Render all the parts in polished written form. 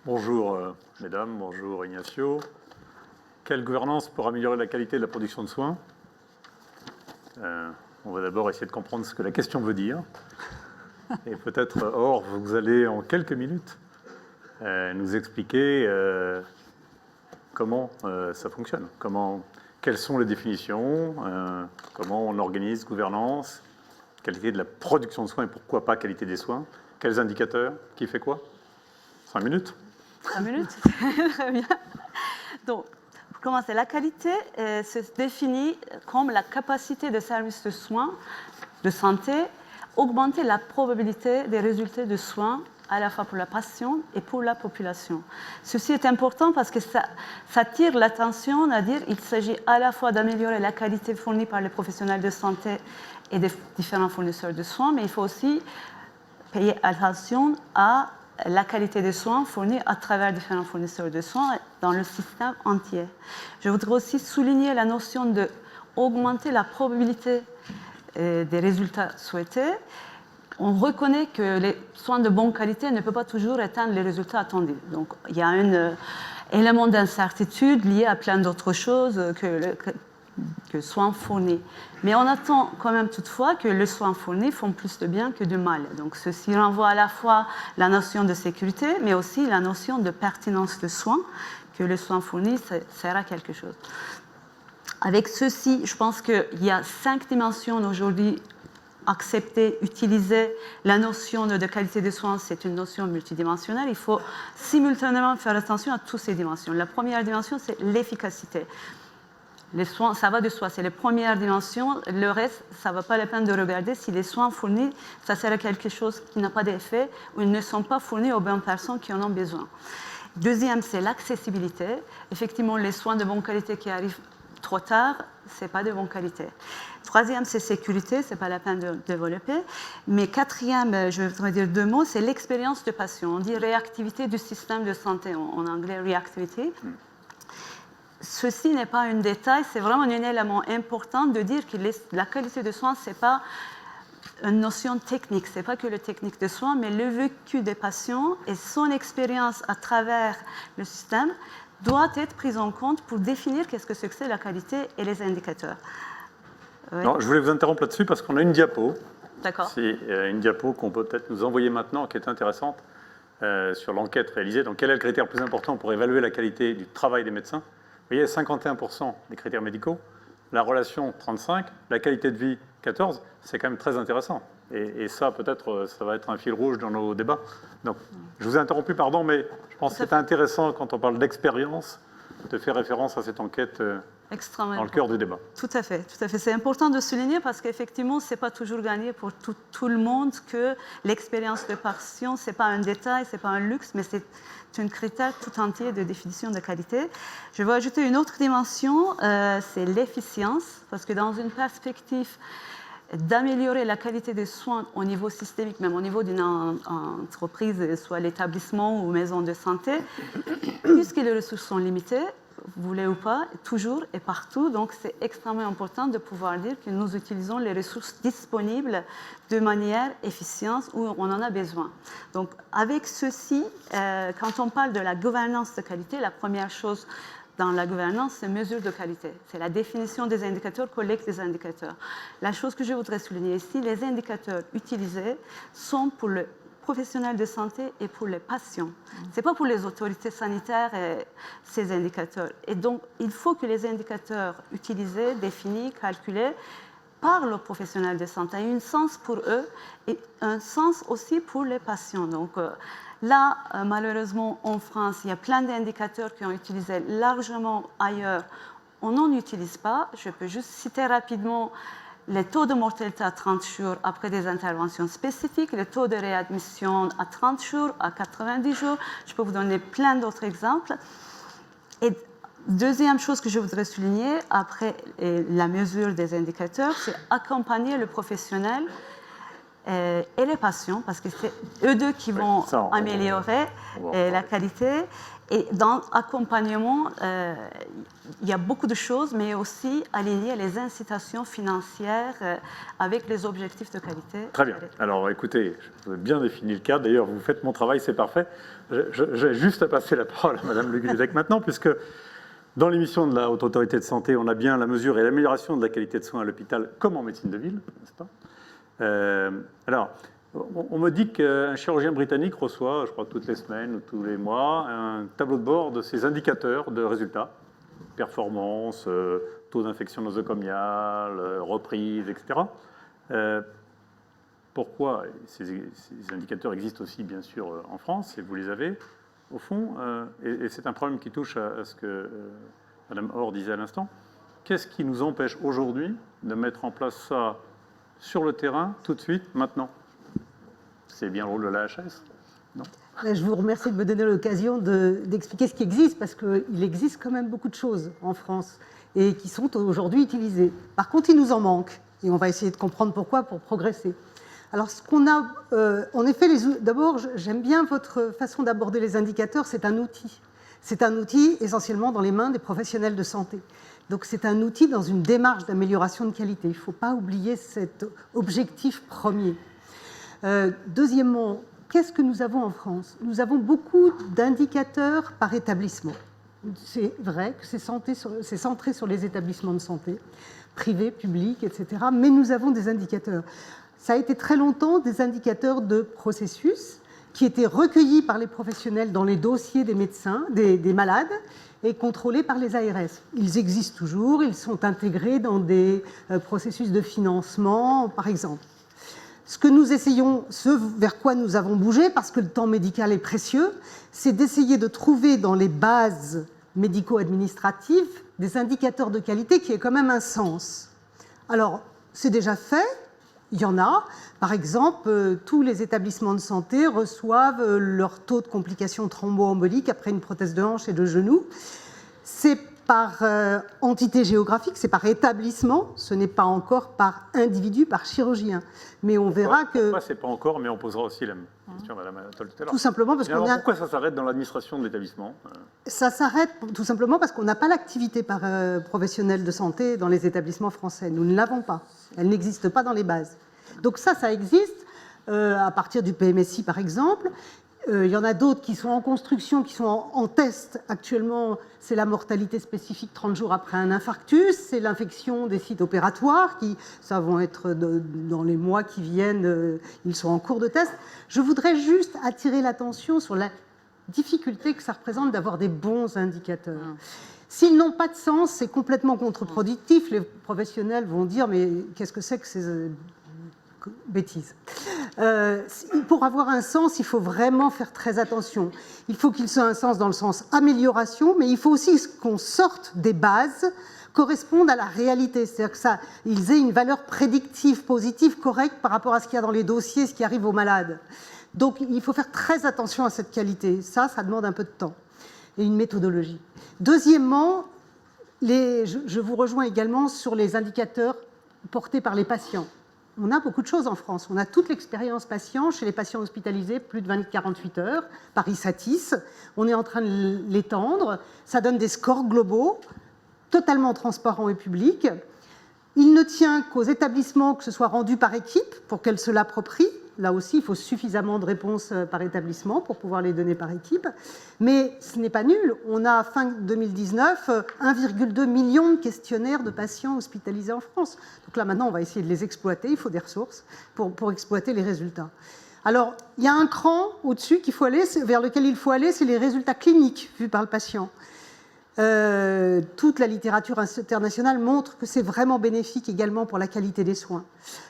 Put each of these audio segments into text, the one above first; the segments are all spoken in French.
Bonjour mesdames, bonjour Ignacio. Quelle gouvernance pour améliorer la qualité de la production de soins? On va d'abord essayer de comprendre ce que la question veut dire. Et peut-être, Or, vous allez en quelques minutes nous expliquer comment ça fonctionne, quelles sont les définitions, comment on organise gouvernance, qualité de la production de soins et pourquoi pas qualité des soins, quels indicateurs, qui fait quoi? 5 minutes? 5 minutes. Très bien. Donc, pour commencer, la qualité se définit comme la capacité de service de soins, de santé, augmenter la probabilité des résultats de soins à la fois pour la patient et pour la population. Ceci est important parce que ça attire l'attention à dire qu'il s'agit à la fois d'améliorer la qualité fournie par les professionnels de santé et des différents fournisseurs de soins, mais il faut aussi payer attention à la qualité des soins fournis à travers différents fournisseurs de soins dans le système entier. Je voudrais aussi souligner la notion d'augmenter la probabilité des résultats souhaités. On reconnaît que les soins de bonne qualité ne peuvent pas toujours atteindre les résultats attendus. Donc, il y a un élément d'incertitude lié à plein d'autres choses que soins fournis. Mais on attend quand même toutefois que les soins fournis font plus de bien que de mal. Donc ceci renvoie à la fois la notion de sécurité, mais aussi la notion de pertinence de soins, que le soin fourni sert à quelque chose. Avec ceci, je pense qu'il y a 5 dimensions aujourd'hui acceptées, utilisées. La notion de qualité des soins, c'est une notion multidimensionnelle. Il faut simultanément faire attention à toutes ces dimensions. La première dimension, c'est l'efficacité. Les soins, ça va de soi, c'est les premières dimensions. Le reste, ça ne vaut pas la peine de regarder si les soins fournis, ça sert à quelque chose qui n'a pas d'effet ou ils ne sont pas fournis aux bonnes personnes qui en ont besoin. Deuxième, c'est l'accessibilité. Effectivement, les soins de bonne qualité qui arrivent trop tard, ce n'est pas de bonne qualité. Troisième, c'est sécurité, ce n'est pas la peine de développer. Mais quatrième, je voudrais dire 2 mots, c'est l'expérience de patient. On dit réactivité du système de santé, en anglais reactivity. Ceci n'est pas un détail, c'est vraiment un élément important de dire que la qualité de soins, ce n'est pas une notion technique, ce n'est pas que le technique de soins, mais le vécu des patients et son expérience à travers le système doit être prise en compte pour définir qu'est-ce que c'est la qualité et les indicateurs. Oui. Non, je voulais vous interrompre là-dessus parce qu'on a une diapo. D'accord. C'est une diapo qu'on peut peut-être nous envoyer maintenant, qui est intéressante, sur l'enquête réalisée. Donc, quel est le critère le plus important pour évaluer la qualité du travail des médecins? Vous voyez, 51% des critères médicaux, la relation 35%, la qualité de vie 14%, c'est quand même très intéressant. Et ça, peut-être, ça va être un fil rouge dans nos débats. Donc, je vous ai interrompu, pardon, mais je pense que c'est intéressant, quand on parle d'expérience, de faire référence à cette enquête dans le cœur du débat. Tout à fait, tout à fait. C'est important de souligner parce qu'effectivement, ce n'est pas toujours gagné pour tout le monde que l'expérience de patient, ce n'est pas un détail, ce n'est pas un luxe, mais c'est un critère tout entier de définition de qualité. Je vais ajouter une autre dimension, c'est l'efficience, parce que dans une perspective d'améliorer la qualité des soins au niveau systémique, même au niveau d'une entreprise, soit l'établissement ou maison de santé, puisque les ressources sont limitées, vous voulez ou pas, toujours et partout. Donc, c'est extrêmement important de pouvoir dire que nous utilisons les ressources disponibles de manière efficiente où on en a besoin. Donc, avec ceci, quand on parle de la gouvernance de qualité, la première chose dans la gouvernance, c'est mesure de qualité. C'est la définition des indicateurs, collecte des indicateurs. La chose que je voudrais souligner ici, les indicateurs utilisés sont pour le professionnels de santé et pour les patients. Ce n'est pas pour les autorités sanitaires ces indicateurs. Et donc, il faut que les indicateurs utilisés, définis, calculés par le professionnel de santé aient un sens pour eux et un sens aussi pour les patients. Donc, là, malheureusement, en France, il y a plein d'indicateurs qui ont été utilisés largement ailleurs. On n'en utilise pas. Je peux juste citer rapidement les taux de mortalité à 30 jours après des interventions spécifiques, les taux de réadmission à 30 jours, à 90 jours. Je peux vous donner plein d'autres exemples. Et deuxième chose que je voudrais souligner, après la mesure des indicateurs, c'est accompagner le professionnel et les patients, parce que c'est eux deux qui vont améliorer la qualité. Et dans l'accompagnement, il y a beaucoup de choses, mais aussi aligner les incitations financières avec les objectifs de qualité. Très bien. Alors écoutez, je vous ai bien défini le cadre. D'ailleurs, vous faites mon travail, c'est parfait. J'ai juste à passer la parole à Mme Le Gulezec maintenant, puisque dans l'émission de la Haute Autorité de Santé, on a bien la mesure et l'amélioration de la qualité de soins à l'hôpital comme en médecine de ville, n'est-ce pas? Alors, on me dit qu'un chirurgien britannique reçoit, je crois toutes les semaines ou tous les mois, un tableau de bord de ses indicateurs de résultats, performance, taux d'infection nosocomiale, reprise, etc. Pourquoi ces indicateurs existent aussi, bien sûr, en France, et vous les avez, au fond, et c'est un problème qui touche à ce que Mme Or disait à l'instant. Qu'est-ce qui nous empêche aujourd'hui de mettre en place ça sur le terrain, tout de suite, maintenant? C'est bien le rôle de l'AHS, non? Je vous remercie de me donner l'occasion d'expliquer ce qui existe, parce qu'il existe quand même beaucoup de choses en France et qui sont aujourd'hui utilisées. Par contre, il nous en manque, et on va essayer de comprendre pourquoi pour progresser. Alors, ce qu'on a, en effet, d'abord, j'aime bien votre façon d'aborder les indicateurs, c'est un outil. C'est un outil essentiellement dans les mains des professionnels de santé. Donc, c'est un outil dans une démarche d'amélioration de qualité. Il ne faut pas oublier cet objectif premier. Deuxièmement, qu'est-ce que nous avons en France? Nous avons beaucoup d'indicateurs par établissement. C'est vrai que c'est centré sur les établissements de santé, privés, publics, etc. Mais nous avons des indicateurs. Ça a été très longtemps des indicateurs de processus qui étaient recueillis par les professionnels dans les dossiers des médecins, des malades, et contrôlés par les ARS. Ils existent toujours, ils sont intégrés dans des processus de financement, par exemple. Ce que nous essayons, ce vers quoi nous avons bougé, parce que le temps médical est précieux, c'est d'essayer de trouver dans les bases médico-administratives des indicateurs de qualité qui aient quand même un sens. Alors, c'est déjà fait, il y en a. Par exemple, tous les établissements de santé reçoivent leur taux de complications thromboemboliques après une prothèse de hanche et de genou. C'est par entité géographique, c'est par établissement, ce n'est pas encore par individu, par chirurgien. Mais on verra que... Pourquoi c'est pas encore, mais on posera aussi la question à Mme Attol tout à l'heure. Tout simplement parce qu'on a... Pourquoi ça s'arrête dans l'administration de l'établissement? Ça s'arrête tout simplement parce qu'on n'a pas l'activité par professionnel de santé dans les établissements français. Nous ne l'avons pas. Elle n'existe pas dans les bases. Donc ça existe à partir du PMSI, par exemple. Il y en a d'autres qui sont en construction, qui sont en test actuellement. C'est la mortalité spécifique 30 jours après un infarctus, c'est l'infection des sites opératoires, ça vont être dans les mois qui viennent, ils sont en cours de test. Je voudrais juste attirer l'attention sur la difficulté que ça représente d'avoir des bons indicateurs. S'ils n'ont pas de sens, c'est complètement contre-productif. Les professionnels vont dire « mais qu'est-ce que c'est que ces bêtises ?» Pour avoir un sens, il faut vraiment faire très attention. Il faut qu'il soit un sens dans le sens amélioration, mais il faut aussi qu'on sorte des bases correspondent à la réalité, c'est-à-dire qu'ils aient une valeur prédictive, positive, correcte par rapport à ce qu'il y a dans les dossiers, ce qui arrive aux malades. Donc il faut faire très attention à cette qualité. Ça demande un peu de temps et une méthodologie. Deuxièmement, je vous rejoins également sur les indicateurs portés par les patients. On a beaucoup de choses en France. On a toute l'expérience patient chez les patients hospitalisés, plus de 48 heures, par ISATIS. On est en train de l'étendre. Ça donne des scores globaux, totalement transparents et publics. Il ne tient qu'aux établissements que ce soit rendu par équipe pour qu'elles se l'approprient. Là aussi, il faut suffisamment de réponses par établissement pour pouvoir les donner par équipe. Mais ce n'est pas nul. On a, fin 2019, 1,2 million de questionnaires de patients hospitalisés en France. Donc là, maintenant, on va essayer de les exploiter. Il faut des ressources pour exploiter les résultats. Alors, il y a un cran au-dessus qu'il faut aller, vers lequel il faut aller, c'est les résultats cliniques vus par le patient. Toute la littérature internationale montre que c'est vraiment bénéfique également pour la qualité des soins.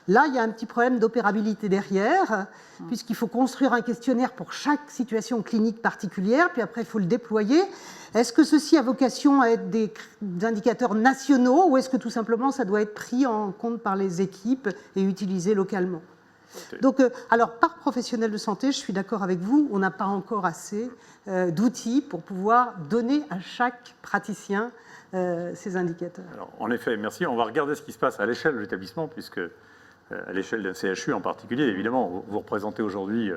Là, il y a un petit problème d'opérabilité derrière, puisqu'il faut construire un questionnaire pour chaque situation clinique particulière, puis après, il faut le déployer. Est-ce que ceci a vocation à être des indicateurs nationaux, ou est-ce que tout simplement, ça doit être pris en compte par les équipes et utilisé localement ? Okay. Donc, alors, par professionnel de santé, je suis d'accord avec vous, on n'a pas encore assez d'outils pour pouvoir donner à chaque praticien ces indicateurs. Alors, en effet, merci. On va regarder ce qui se passe à l'échelle de l'établissement, puisque à l'échelle d'un CHU en particulier. Évidemment, vous représentez aujourd'hui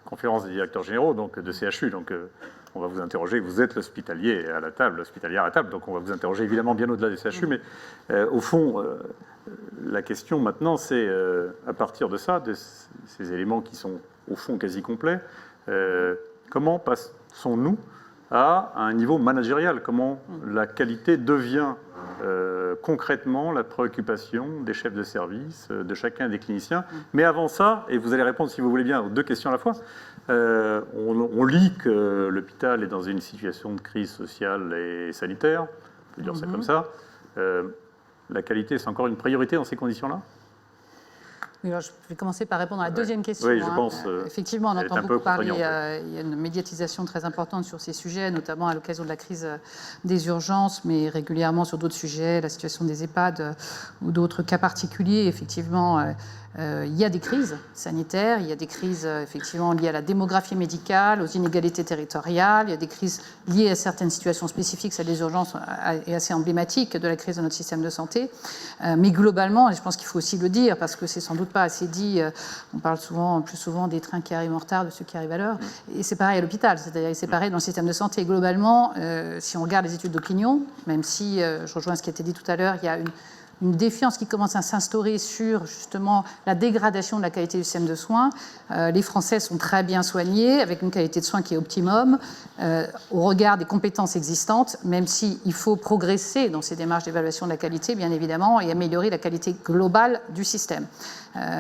conférence des directeurs généraux donc, de CHU, donc on va vous interroger, vous êtes l'hospitalier à la table, l'hospitalière à la table, donc on va vous interroger évidemment bien au-delà des CHU, mais au fond, la question maintenant, c'est à partir de ça, de ces éléments qui sont au fond quasi complets, comment passons-nous à un niveau managérial? Comment la qualité devient concrètement la préoccupation des chefs de service, de chacun des cliniciens? Mais avant ça, et vous allez répondre si vous voulez bien aux deux questions à la fois, on lit que l'hôpital est dans une situation de crise sociale et sanitaire, on peut dire ça comme ça. La qualité, c'est encore une priorité dans ces conditions-là? Oui, alors je vais commencer par répondre à la deuxième question. Oui, je pense. Effectivement, on entend beaucoup parler, il y a une médiatisation très importante sur ces sujets, notamment à l'occasion de la crise des urgences, mais régulièrement sur d'autres sujets, la situation des EHPAD ou d'autres cas particuliers. Effectivement, il y a des crises sanitaires, il y a des crises effectivement liées à la démographie médicale, aux inégalités territoriales, il y a des crises liées à certaines situations spécifiques. Celle des urgences est assez emblématique de la crise de notre système de santé. Mais globalement, et je pense qu'il faut aussi le dire, parce que c'est sans doute pas assez dit, on parle plus souvent des trains qui arrivent en retard, de ceux qui arrivent à l'heure, et c'est pareil à l'hôpital, c'est-à-dire c'est pareil dans le système de santé. Globalement, si on regarde les études d'opinion, même si, je rejoins ce qui a été dit tout à l'heure, il y a une défiance qui commence à s'instaurer sur justement la dégradation de la qualité du système de soins. Les Français sont très bien soignés, avec une qualité de soins qui est optimum, au regard des compétences existantes, même s'il faut progresser dans ces démarches d'évaluation de la qualité, bien évidemment, et améliorer la qualité globale du système.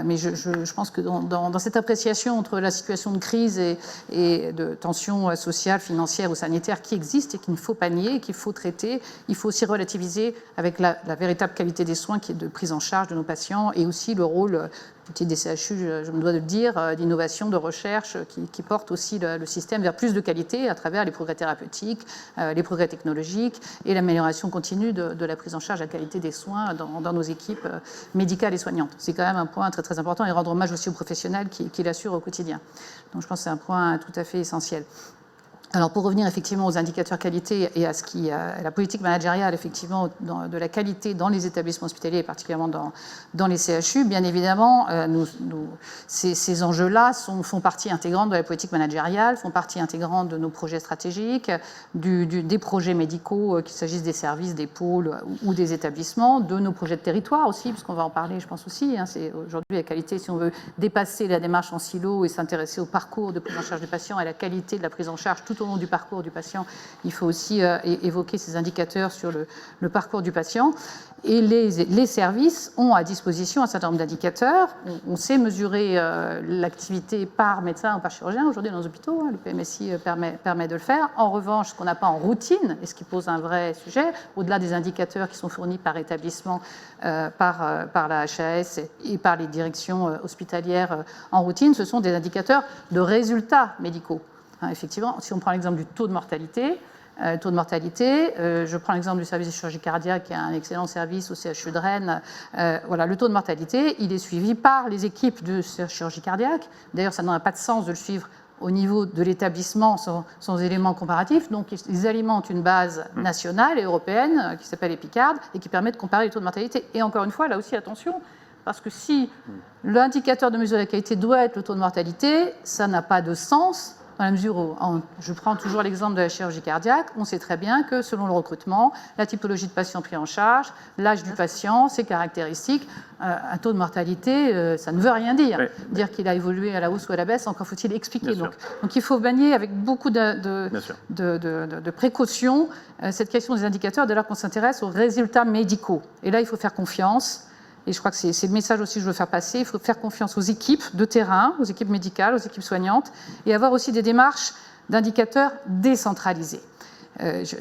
Mais je pense que dans cette appréciation entre la situation de crise et de tension sociale, financière ou sanitaire qui existe et qu'il ne faut pas nier, qu'il faut traiter, il faut aussi relativiser avec la véritable qualité des soins qui est de prise en charge de nos patients et aussi le rôle des CHU, je me dois de le dire, d'innovation, de recherche qui porte aussi le système vers plus de qualité à travers les progrès thérapeutiques, les progrès technologiques et l'amélioration continue de la prise en charge de la qualité des soins dans nos équipes médicales et soignantes. C'est quand même un point très très important et rendre hommage aussi aux professionnels qui l'assurent au quotidien. Donc je pense que c'est un point tout à fait essentiel. Alors pour revenir effectivement aux indicateurs qualité et à la politique managériale effectivement de la qualité dans les établissements hospitaliers et particulièrement dans les CHU, bien évidemment, ces enjeux-là font partie intégrante de la politique managériale, font partie intégrante de nos projets stratégiques, des projets médicaux, qu'il s'agisse des services, des pôles ou des établissements, de nos projets de territoire aussi, puisqu'on va en parler, je pense aussi. C'est aujourd'hui la qualité, si on veut dépasser la démarche en silo et s'intéresser au parcours de prise en charge du patient et la qualité de la prise en charge tout au long du parcours du patient, il faut aussi évoquer ces indicateurs sur le parcours du patient. Et les services ont à disposition un certain nombre d'indicateurs. On sait mesurer l'activité par médecin ou par chirurgien aujourd'hui dans nos hôpitaux. Le PMSI permet de le faire. En revanche, ce qu'on n'a pas en routine, et ce qui pose un vrai sujet, au-delà des indicateurs qui sont fournis par établissement, par la HAS et par les directions hospitalières en routine, ce sont des indicateurs de résultats médicaux. Effectivement, si on prend l'exemple du taux de mortalité, je prends l'exemple du service de chirurgie cardiaque, qui est un excellent service au CHU de Rennes. Voilà, le taux de mortalité, il est suivi par les équipes de chirurgie cardiaque. D'ailleurs, ça n'a pas de sens de le suivre au niveau de l'établissement sans éléments comparatifs. Donc, ils alimentent une base nationale et européenne qui s'appelle EpiCard et qui permet de comparer les taux de mortalité. Et encore une fois, là aussi, attention, parce que si l'indicateur de mesure de la qualité doit être le taux de mortalité, ça n'a pas de sens. Dans la mesure où, je prends toujours l'exemple de la chirurgie cardiaque, on sait très bien que selon le recrutement, la typologie de patient pris en charge, l'âge du patient, ses caractéristiques, un taux de mortalité, ça ne veut rien dire. Oui. Dire qu'il a évolué à la hausse ou à la baisse, encore faut-il expliquer. Donc il faut manier avec beaucoup de précautions cette question des indicateurs dès lors qu'on s'intéresse aux résultats médicaux. Et là, il faut faire confiance. Et je crois que c'est le message aussi que je veux faire passer. Il faut faire confiance aux équipes de terrain, aux équipes médicales, aux équipes soignantes, et avoir aussi des démarches d'indicateurs décentralisés.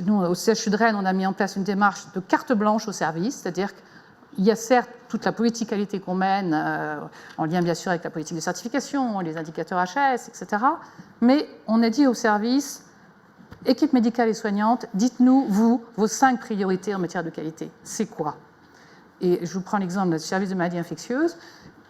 Nous, au CHU de Rennes, on a mis en place une démarche de carte blanche au service, c'est-à-dire qu'il y a certes toute la politique qualité qu'on mène, en lien bien sûr avec la politique de certification, les indicateurs HS, etc. Mais on a dit au service, équipe médicale et soignante, dites-nous, vous, vos 5 priorités en matière de qualité. C'est quoi ? Et je vous prends l'exemple du service de maladies infectieuses.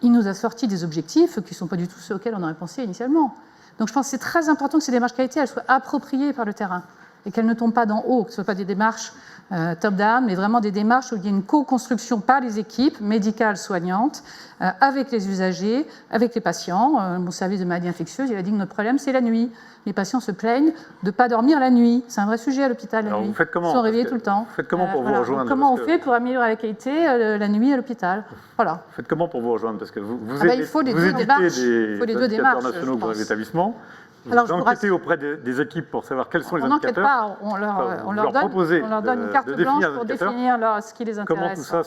Il nous a sorti des objectifs qui ne sont pas du tout ceux auxquels on aurait pensé initialement. Donc je pense que c'est très important que ces démarches qualité elles soient appropriées par le terrain et qu'elles ne tombent pas d'en haut, que ce ne soient pas des démarches top-down, mais vraiment des démarches où il y a une co-construction par les équipes médicales soignantes, avec les usagers, avec les patients. Mon service de maladies infectieuses, il a dit que notre problème, c'est la nuit. Les patients se plaignent de ne pas dormir la nuit. C'est un vrai sujet à l'hôpital, la nuit. Vous faites comment? Ils sont réveillés tout le temps. Vous faites comment pour vous rejoindre? Comment on fait pour améliorer la qualité la nuit à l'hôpital? Voilà. Vous faites comment pour vous rejoindre? Parce que vous il faut les deux démarches. Il faut les deux démarches nationaux pour les établissements. Vous Alors, enquêtez auprès des équipes pour savoir quels sont les indicateurs. On n'enquête pas, on leur donne une carte blanche pour définir ce qui les intéresse. Comment tout ça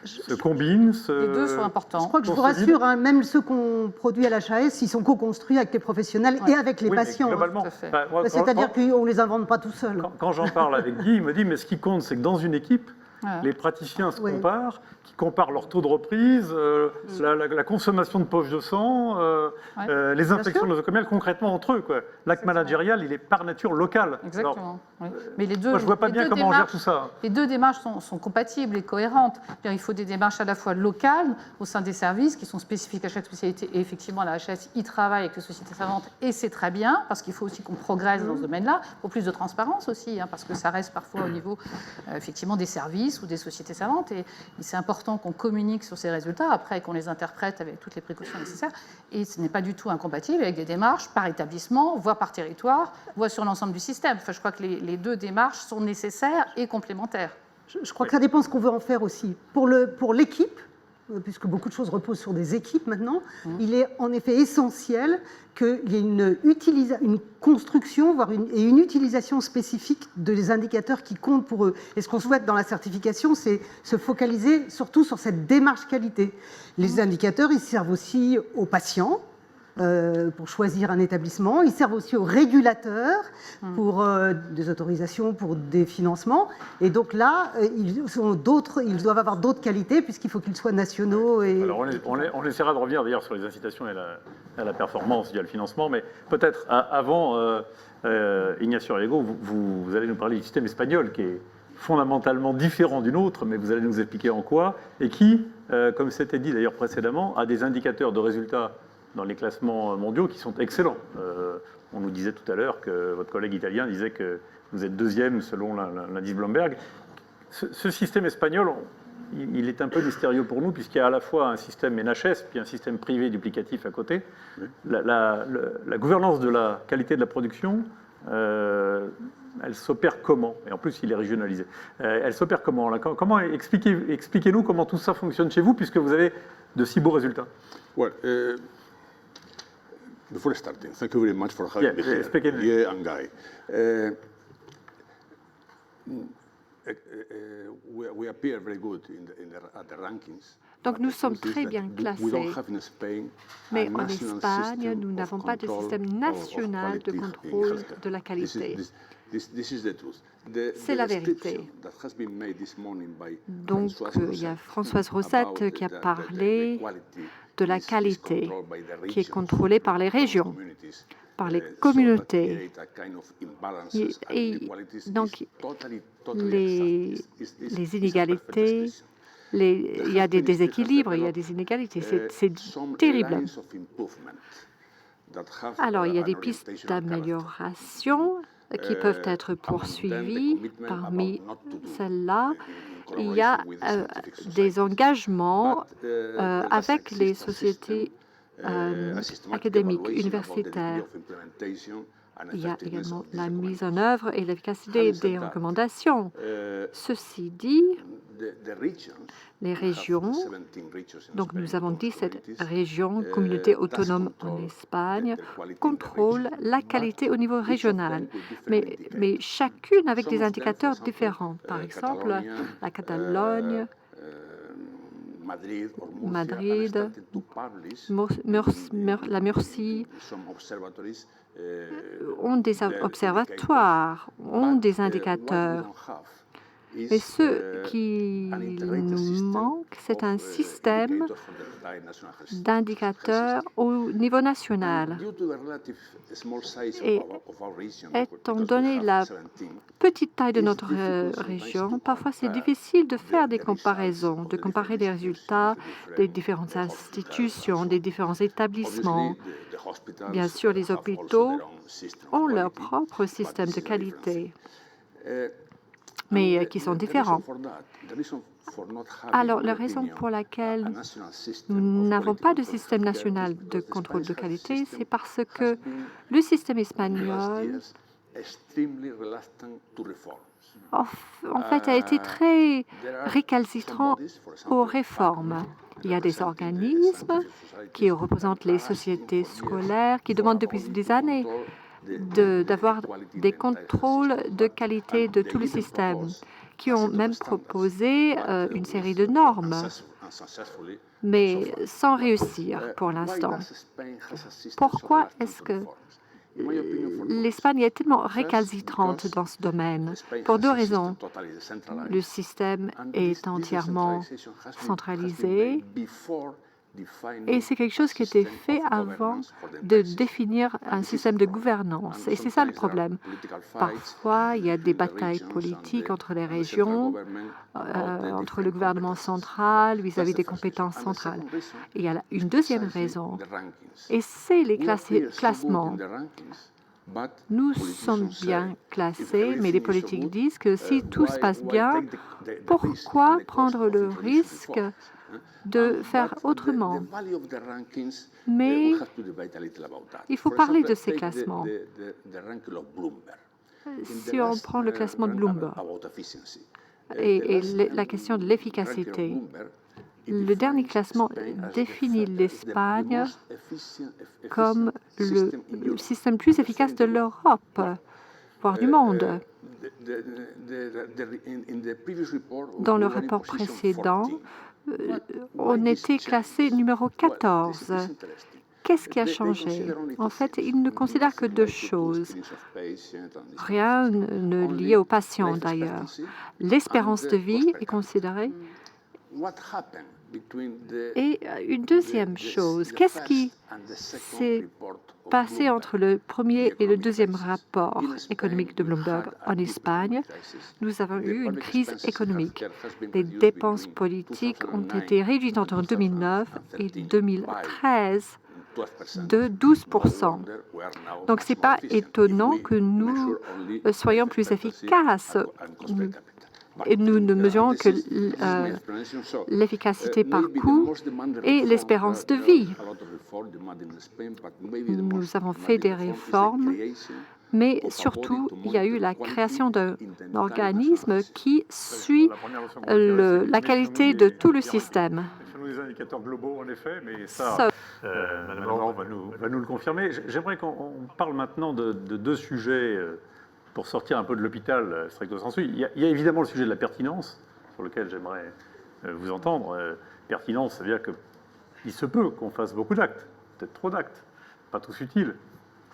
se combine Les deux sont importants. Je crois que je vous rassure, même ceux qu'on produit à l'HAS, ils sont co-construits avec les professionnels et avec les patients. Globalement, c'est-à-dire qu'on ne les invente pas tout seul. Quand j'en parle avec Guy, il me dit, mais ce qui compte, c'est que dans une équipe, les praticiens se comparent, qui comparent leur taux de reprise, la consommation de poches de sang, les infections nosocomiales concrètement entre eux. L'acte managérial, il est par nature local. Exactement. Mais les deux, moi, je ne vois pas bien comment on gère tout ça. Les deux démarches sont compatibles et cohérentes. Il faut des démarches à la fois locales au sein des services qui sont spécifiques à chaque spécialité. Et effectivement, la HAS y travaille avec les sociétés savantes et c'est très bien parce qu'il faut aussi qu'on progresse dans ce domaine-là pour plus de transparence aussi, parce que ça reste parfois au niveau effectivement des services ou des sociétés savantes et c'est important qu'on communique sur ces résultats après qu'on les interprète avec toutes les précautions nécessaires et ce n'est pas du tout incompatible avec des démarches par établissement, voire par territoire, voire sur l'ensemble du système. Enfin, je crois que les deux démarches sont nécessaires et complémentaires. Je crois que ça dépend ce qu'on veut en faire aussi. Pour l'équipe, puisque beaucoup de choses reposent sur des équipes maintenant, il est en effet essentiel qu'il y ait une construction et une utilisation spécifique des indicateurs qui comptent pour eux. Et ce qu'on souhaite dans la certification, c'est se focaliser surtout sur cette démarche qualité. Les indicateurs, ils servent aussi aux patients, pour choisir un établissement. Ils servent aussi aux régulateurs pour des autorisations, pour des financements. Et donc là, ils doivent avoir d'autres qualités puisqu'il faut qu'ils soient nationaux. Et... Alors on essaiera de revenir d'ailleurs sur les incitations et la performance via le financement, mais peut-être avant, Ignacio Riego, vous allez nous parler du système espagnol qui est fondamentalement différent du nôtre, mais vous allez nous expliquer en quoi, et qui, comme c'était dit d'ailleurs précédemment, a des indicateurs de résultats dans les classements mondiaux qui sont excellents. On nous disait tout à l'heure que votre collègue italien disait que vous êtes deuxième selon l'indice Bloomberg. Ce système espagnol, il est un peu mystérieux pour nous puisqu'il y a à la fois un système NHS puis un système privé duplicatif à côté. Oui. La gouvernance de la qualité de la production, elle s'opère comment? Et en plus, il est régionalisé. Elle s'opère comment? Expliquez-nous comment tout ça fonctionne chez vous puisque vous avez de si beaux résultats. Well, before starting, thank you very much for having me here. Yeah, and Guy. We appear very good at the rankings. Donc nous sommes très bien classés, mais en Espagne, nous n'avons pas de système national de contrôle de la qualité. C'est la vérité. Donc il y a Françoise Rosette qui a parlé de la qualité qui est contrôlée par les régions, par les communautés. Et donc les inégalités, il y a des déséquilibres, il y a des inégalités, c'est terrible. Alors il y a des pistes d'amélioration qui peuvent être poursuivies. Parmi celles-là, il y a des engagements avec les sociétés académiques, universitaires. Il y a également la mise en œuvre et l'efficacité des recommandations. Ceci dit, les régions, donc nous avons 17 régions, communautés autonomes en Espagne, contrôlent la qualité au niveau régional, mais chacune avec des indicateurs différents. Par exemple, la Catalogne, Madrid, la Murcie ont des observatoires, ont des indicateurs. Mais ce qui nous manque, c'est un système d'indicateurs au niveau national. Et étant donné la petite taille de notre région, parfois c'est difficile de faire des comparaisons, de comparer les résultats des différentes institutions, des différents établissements. Bien sûr, les hôpitaux ont leur propre système de qualité. mais qui sont différents. Alors, la raison pour laquelle nous n'avons pas de système national de contrôle de qualité, c'est parce que le système espagnol, en fait, a été très récalcitrant aux réformes. Il y a des organismes qui représentent les sociétés scolaires qui demandent depuis des années d'avoir des contrôles de qualité de tout le système, qui ont même proposé une série de normes, mais sans réussir pour l'instant. Pourquoi est-ce que l'Espagne est tellement récalcitrante dans ce domaine? Pour deux raisons. Le système est entièrement centralisé et c'est quelque chose qui était fait avant de définir un système de gouvernance. Et c'est ça le problème. Parfois, il y a des batailles politiques entre les régions, entre le gouvernement central vis-à-vis des compétences centrales. Et il y a une deuxième raison, et c'est les classements. Nous sommes bien classés, mais les politiques disent que si tout se passe bien, pourquoi prendre le risque de faire autrement? Mais il faut parler de ces classements. Si on prend le classement de Bloomberg et la question de l'efficacité, le dernier classement définit l'Espagne comme le système le plus efficace de l'Europe, voire du monde. Dans le rapport précédent, on était classé numéro 14. Qu'est-ce qui a changé? En fait, ils ne considèrent que deux choses. Rien ne lié aux patients, d'ailleurs. L'espérance de vie est considérée. Et une deuxième chose, qu'est-ce qui s'est passé entre le premier et le deuxième rapport économique de Bloomberg? En Espagne, nous avons eu une crise économique. Les dépenses politiques ont été réduites entre 2009 et 2013 de 12%. Donc, ce n'est pas étonnant que nous soyons plus efficaces. Et nous ne mesurons que l'efficacité par coût et l'espérance de vie. Nous avons fait des réformes, mais surtout, il y a eu la création d'un organisme qui suit la qualité de tout le système. Des indicateurs globaux, en effet, mais ça, Mme Laurent va nous le confirmer. J'aimerais qu'on parle maintenant de deux sujets pour sortir un peu de l'hôpital stricto sensu. Il y a évidemment le sujet de la pertinence, sur lequel j'aimerais vous entendre. Pertinence, ça veut dire qu'il se peut qu'on fasse beaucoup d'actes, peut-être trop d'actes, pas tous utiles,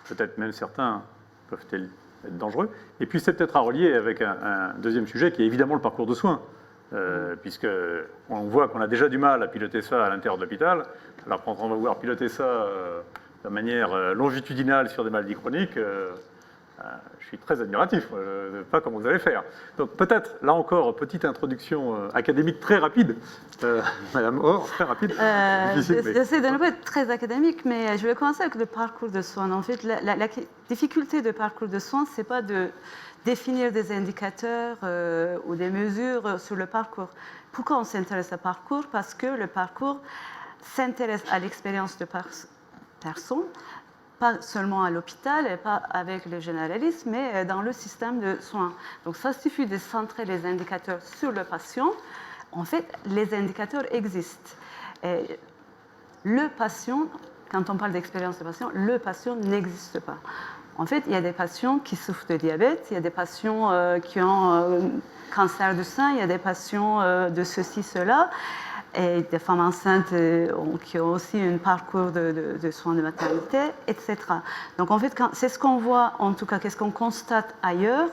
peut-être même certains peuvent être dangereux. Et puis c'est peut-être à relier avec un deuxième sujet qui est évidemment le parcours de soins. Puisqu'on voit qu'on a déjà du mal à piloter ça à l'intérieur de l'hôpital. Alors quand on va vouloir piloter ça de manière longitudinale sur des maladies chroniques, je suis très admiratif, pas comment vous allez faire. Donc peut-être, là encore, petite introduction académique très rapide. Madame Or, très rapide. J'essaie de ne pas être très académique, mais je vais commencer avec le parcours de soins. En fait, la difficulté du parcours de soins, ce n'est pas de définir des indicateurs ou des mesures sur le parcours. Pourquoi on s'intéresse au parcours? Parce que le parcours s'intéresse à l'expérience de personnes, pas seulement à l'hôpital et pas avec les généralistes, mais dans le système de soins. Donc ça suffit de centrer les indicateurs sur le patient. En fait, les indicateurs existent. Et le patient, quand on parle d'expérience de patient, le patient n'existe pas. En fait, il y a des patients qui souffrent de diabète, il y a des patients qui ont cancer du sein, il y a des patients de ceci, cela, et des femmes enceintes qui ont aussi un parcours de soins de maternité, etc. Donc, en fait, c'est ce qu'on voit, en tout cas, qu'est-ce qu'on constate ailleurs.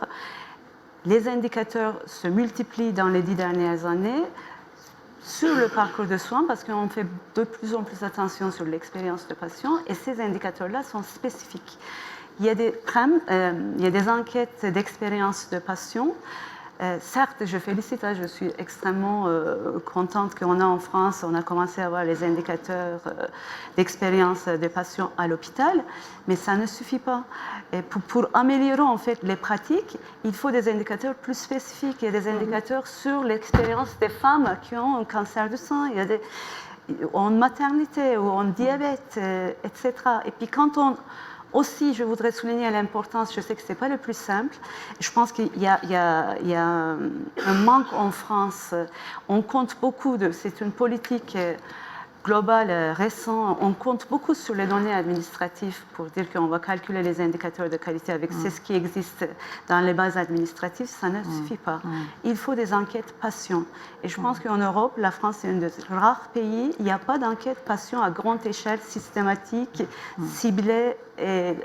Les indicateurs se multiplient dans les 10 dernières années sur le parcours de soins parce qu'on fait de plus en plus attention sur l'expérience de patient, et ces indicateurs-là sont spécifiques. Il y a des enquêtes d'expérience de patients Certes, je félicite, je suis extrêmement contente qu'on a en France, on a commencé à avoir les indicateurs d'expérience des patients à l'hôpital, mais ça ne suffit pas. Et pour améliorer en fait les pratiques, il faut des indicateurs plus spécifiques. Il y a des indicateurs sur l'expérience des femmes qui ont un cancer du sein, il y a en maternité ou en diabète, etc. Et puis quand on... Aussi, je voudrais souligner l'importance, je sais que ce n'est pas le plus simple, je pense qu'il y a un manque en France, on compte beaucoup, c'est une politique globale récente, on compte beaucoup sur les données administratives pour dire qu'on va calculer les indicateurs de qualité avec ce qui existe dans les bases administratives, ça ne suffit pas. Il faut des enquêtes patients. Et je pense qu'en Europe, la France est un des rares pays, il n'y a pas d'enquête patient à grande échelle, systématique, ciblée et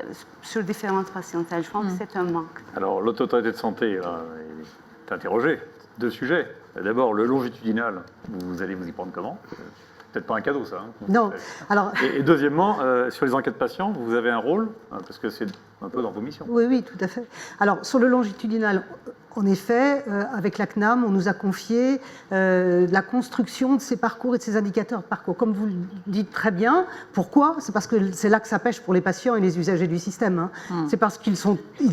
sur différentes patientèles. Je pense que c'est un manque. Alors, l'autorité de santé est interrogée. 2 sujets. D'abord, le longitudinal, vous allez vous y prendre comment? Peut-être pas un cadeau, ça. Hein. Non. Alors... Et deuxièmement, sur les enquêtes patients, vous avez un rôle, parce que c'est un peu dans vos missions. Oui, oui, tout à fait. Alors, sur le longitudinal, en effet, avec la CNAM, on nous a confié la construction de ces parcours et de ces indicateurs de parcours. Comme vous le dites très bien, pourquoi? C'est parce que c'est là que ça pêche pour les patients et les usagers du système. Hein. C'est parce qu'ils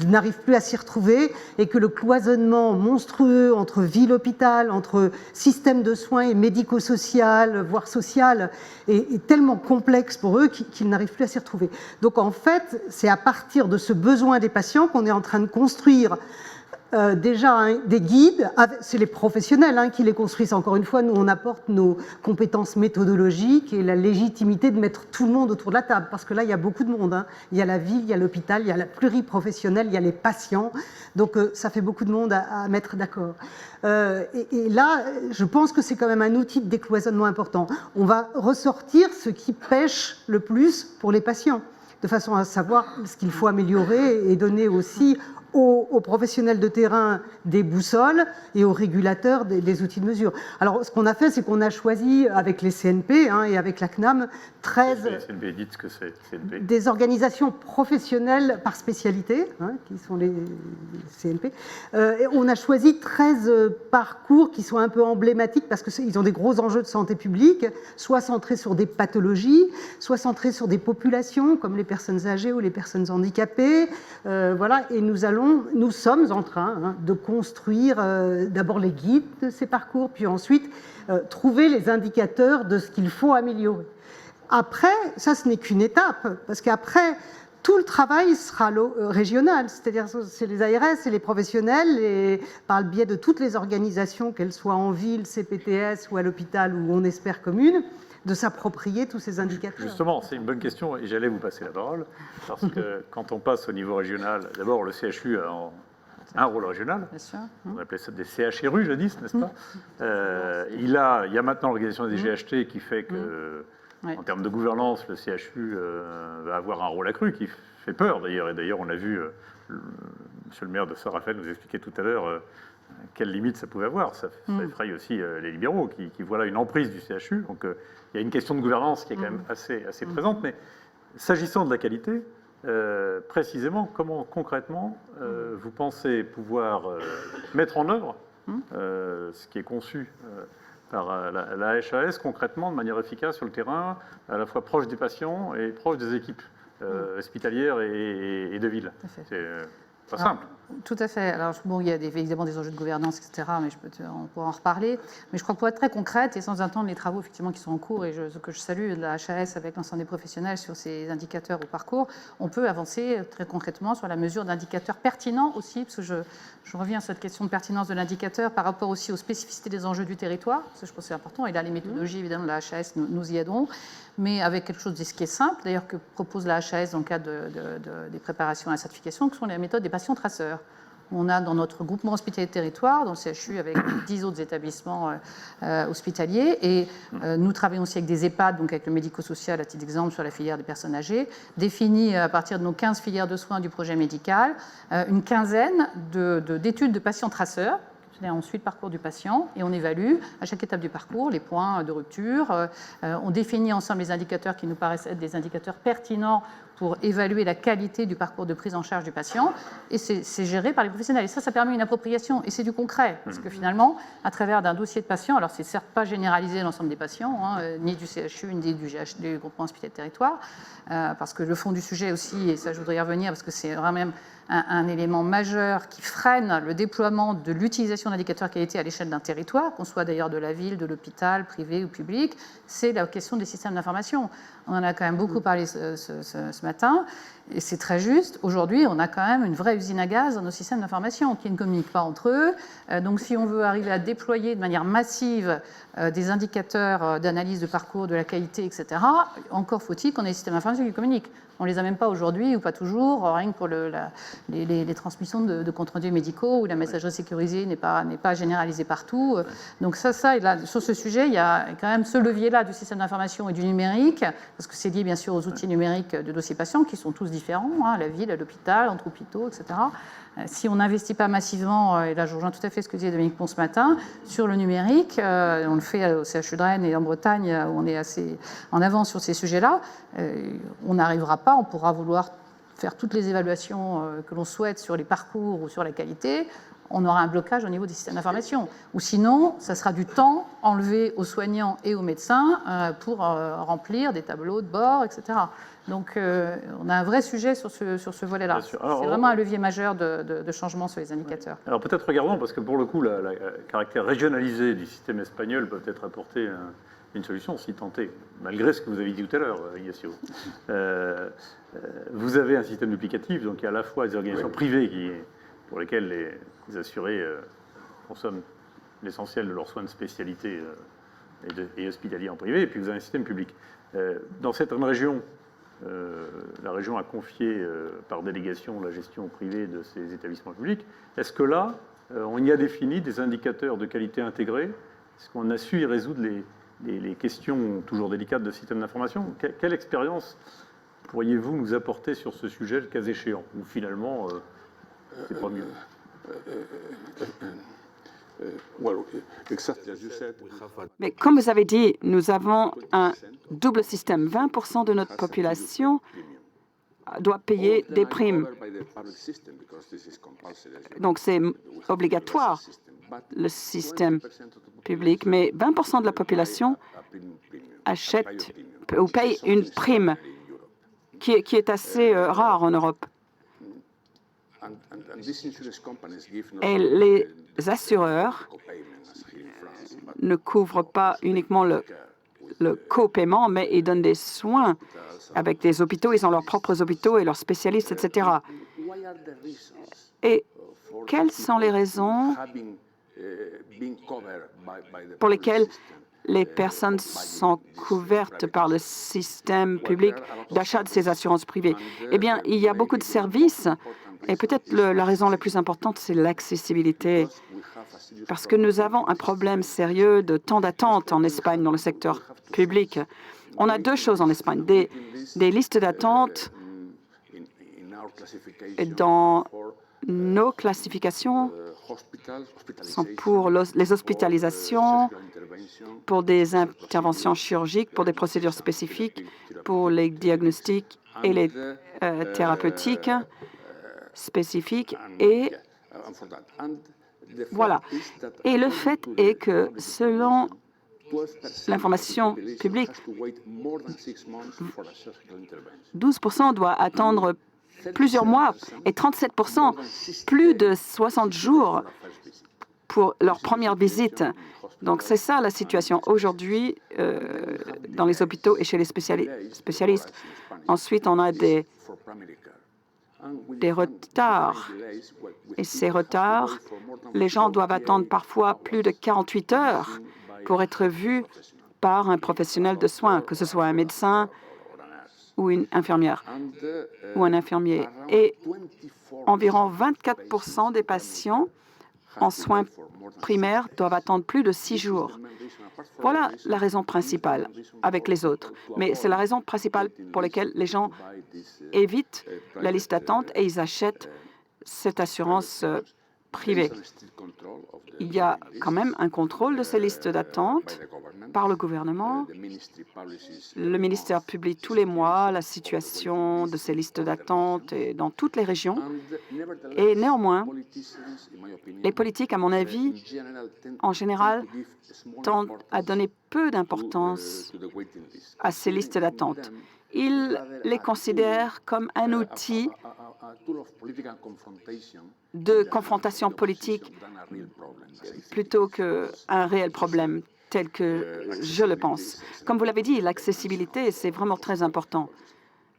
n'arrivent plus à s'y retrouver et que le cloisonnement monstrueux entre ville-hôpital, entre système de soins et médico-social, voire social, est tellement complexe pour eux qu'ils n'arrivent plus à s'y retrouver. Donc en fait, c'est à partir de ce besoin des patients qu'on est en train de construire déjà des guides, c'est les professionnels qui les construisent. Encore une fois, nous, on apporte nos compétences méthodologiques et la légitimité de mettre tout le monde autour de la table, parce que là, il y a beaucoup de monde. Hein. Il y a la ville, il y a l'hôpital, il y a la pluriprofessionnelle, il y a les patients. Donc, ça fait beaucoup de monde à mettre d'accord. Et là, je pense que c'est quand même un outil de décloisonnement important. On va ressortir ce qui pêche le plus pour les patients, de façon à savoir ce qu'il faut améliorer et donner aussi aux professionnels de terrain des boussoles et aux régulateurs des outils de mesure. Alors, ce qu'on a fait, c'est qu'on a choisi, avec les CNP et avec la CNAM, 13 CNP, dites ce que c'est, CNP. Des organisations professionnelles par spécialité, qui sont les CNP. Et on a choisi 13 parcours qui sont un peu emblématiques parce qu'ils ont des gros enjeux de santé publique, soit centrés sur des pathologies, soit centrés sur des populations, comme les personnes âgées ou les personnes handicapées. Voilà, et nous sommes en train de construire d'abord les guides de ces parcours, puis ensuite trouver les indicateurs de ce qu'il faut améliorer. Après, ça, ce n'est qu'une étape, parce qu'après, tout le travail sera régional, c'est-à-dire c'est les ARS et les professionnels, et par le biais de toutes les organisations, qu'elles soient en ville, CPTS ou à l'hôpital ou on espère commune, de s'approprier tous ces indicateurs. Justement, c'est une bonne question et j'allais vous passer la parole, parce que quand on passe au niveau régional, d'abord le CHU a un rôle régional, bien sûr. On appelait ça des CHRU jadis, n'est-ce pas? Il y a maintenant l'organisation des GHT qui fait que, en termes de gouvernance, le CHU va avoir un rôle accru, qui fait peur d'ailleurs, et d'ailleurs on a vu, monsieur le maire de Saint-Raphaël nous expliquer tout à l'heure quelles limites ça pouvait avoir. Ça effraie aussi les libéraux qui voient là une emprise du CHU. Donc il y a une question de gouvernance qui est quand même assez présente. Mais s'agissant de la qualité, précisément, comment concrètement vous pensez pouvoir mettre en œuvre ce qui est conçu par la HAS concrètement, de manière efficace sur le terrain, à la fois proche des patients et proche des équipes hospitalières et de ville? C'est pas simple. Tout à fait. Alors, bon, il y a évidemment des enjeux de gouvernance, etc., mais on pourra en reparler. Mais je crois que pour être très concrète et sans attendre les travaux effectivement qui sont en cours et que je salue de la HAS avec l'ensemble des professionnels sur ces indicateurs au parcours, on peut avancer très concrètement sur la mesure d'indicateurs pertinents aussi, parce que je reviens à cette question de pertinence de l'indicateur par rapport aussi aux spécificités des enjeux du territoire, parce que je pense que c'est important. Et là, les méthodologies, évidemment, de la HAS nous y aideront, mais avec quelque chose de ce qui est simple, d'ailleurs, que propose la HAS dans le cadre des préparations à la certification, que sont les méthodes des patients traceurs. On a dans notre groupement hospitalier de territoire, dans le CHU, avec 10 autres établissements hospitaliers, et nous travaillons aussi avec des EHPAD, donc avec le médico-social, à titre d'exemple, sur la filière des personnes âgées, définie à partir de nos 15 filières de soins du projet médical, une quinzaine d'études de patients traceurs. Ensuite, parcours du patient, et on évalue à chaque étape du parcours les points de rupture. On définit ensemble les indicateurs qui nous paraissent être des indicateurs pertinents pour évaluer la qualité du parcours de prise en charge du patient, et c'est géré par les professionnels. Et ça permet une appropriation, et c'est du concret, parce que finalement, à travers d'un dossier de patient, alors c'est certes pas généralisé l'ensemble des patients, ni du CHU, ni du GHD, du groupement hospitalier de territoire, parce que le fond du sujet aussi, et ça je voudrais y revenir, parce que c'est vraiment un élément majeur qui freine le déploiement de l'utilisation d'indicateurs qualité à l'échelle d'un territoire, qu'on soit d'ailleurs de la ville, de l'hôpital, privé ou public, c'est la question des systèmes d'information. On en a quand même beaucoup parlé ce matin, et c'est très juste. Aujourd'hui, on a quand même une vraie usine à gaz dans nos systèmes d'information qui ne communiquent pas entre eux. Donc si on veut arriver à déployer de manière massive des indicateurs d'analyse de parcours, de la qualité, etc., encore faut-il qu'on ait des systèmes d'information qui communiquent. On ne les a même pas aujourd'hui, ou pas toujours, rien que pour les transmissions de comptes rendus médicaux, où la messagerie sécurisée n'est pas généralisée partout. Donc ça là, sur ce sujet, il y a quand même ce levier-là du système d'information et du numérique, parce que c'est lié bien sûr aux outils numériques de dossiers patients, qui sont tous différents, à la ville, à l'hôpital, entre hôpitaux, etc. Si on n'investit pas massivement, et là je rejoins tout à fait ce que disait Dominique Pont ce matin, sur le numérique, on le fait au CHU de Rennes et en Bretagne, où on est assez en avance sur ces sujets-là, on n'arrivera pas, on pourra vouloir faire toutes les évaluations que l'on souhaite sur les parcours ou sur la qualité, on aura un blocage au niveau des systèmes d'information. Ou sinon, ça sera du temps enlevé aux soignants et aux médecins pour remplir des tableaux de bord, etc. Donc, on a un vrai sujet sur ce volet-là. C'est vraiment un levier majeur de changement sur les indicateurs. Alors, peut-être regardons, parce que pour le coup, le caractère régionalisé du système espagnol peut peut-être apporter une solution, si tant est, malgré ce que vous avez dit tout à l'heure, Ignacio. Vous avez un système duplicatif, donc il y a à la fois des organisations privées pour lesquelles les assurés consomment l'essentiel de leurs soins de spécialité et hospitaliers en privé, et puis vous avez un système public. Dans certaines régions, la région a confié par délégation la gestion privée de ces établissements publics. Est-ce que là, on y a défini des indicateurs de qualité intégrés? Est-ce qu'on a su y résoudre les questions toujours délicates de système d'information? Quelle expérience pourriez-vous nous apporter sur ce sujet, le cas échéant, ou finalement, c'est pas mieux? Mais comme vous avez dit, nous avons un double système. 20% de notre population doit payer des primes. Donc c'est obligatoire, le système public, mais 20% de la population achète ou paye une prime qui est assez rare en Europe. Et les assureurs ne couvrent pas uniquement le copaiement, mais ils donnent des soins avec des hôpitaux. Ils ont leurs propres hôpitaux et leurs spécialistes, etc. Et quelles sont les raisons pour lesquelles les personnes sont couvertes par le système public d'achat de ces assurances privées? Eh bien, il y a beaucoup de services, et peut-être la raison la plus importante, c'est l'accessibilité, parce que nous avons un problème sérieux de temps d'attente en Espagne dans le secteur public. On a deux choses en Espagne, des listes d'attente dans nos classifications sont pour les hospitalisations, pour des interventions chirurgiques, pour des procédures spécifiques, pour les diagnostics et les thérapeutiques spécifiques. Et voilà. Et le fait est que, selon l'information publique, 12% doit attendre plusieurs mois et 37% plus de 60 jours pour leur première visite. Donc c'est ça la situation aujourd'hui dans les hôpitaux et chez les spécialistes. Ensuite, on a des retards. Et ces retards, les gens doivent attendre parfois plus de 48 heures pour être vus par un professionnel de soins, que ce soit un médecin ou une infirmière ou un infirmier. Et environ 24% des patients en soins primaires doivent attendre plus de 6 jours. Voilà la raison principale avec les autres. Mais c'est la raison principale pour laquelle les gens évitent la liste d'attente et ils achètent cette assurance privés. Il y a quand même un contrôle de ces listes d'attente par le gouvernement. Le ministère publie tous les mois la situation de ces listes d'attente dans toutes les régions. Et néanmoins, les politiques, à mon avis, en général, tendent à donner peu d'importance à ces listes d'attente. Ils les considèrent comme un outil de confrontation politique plutôt qu'un réel problème tel que je le pense. Comme vous l'avez dit, l'accessibilité, c'est vraiment très important.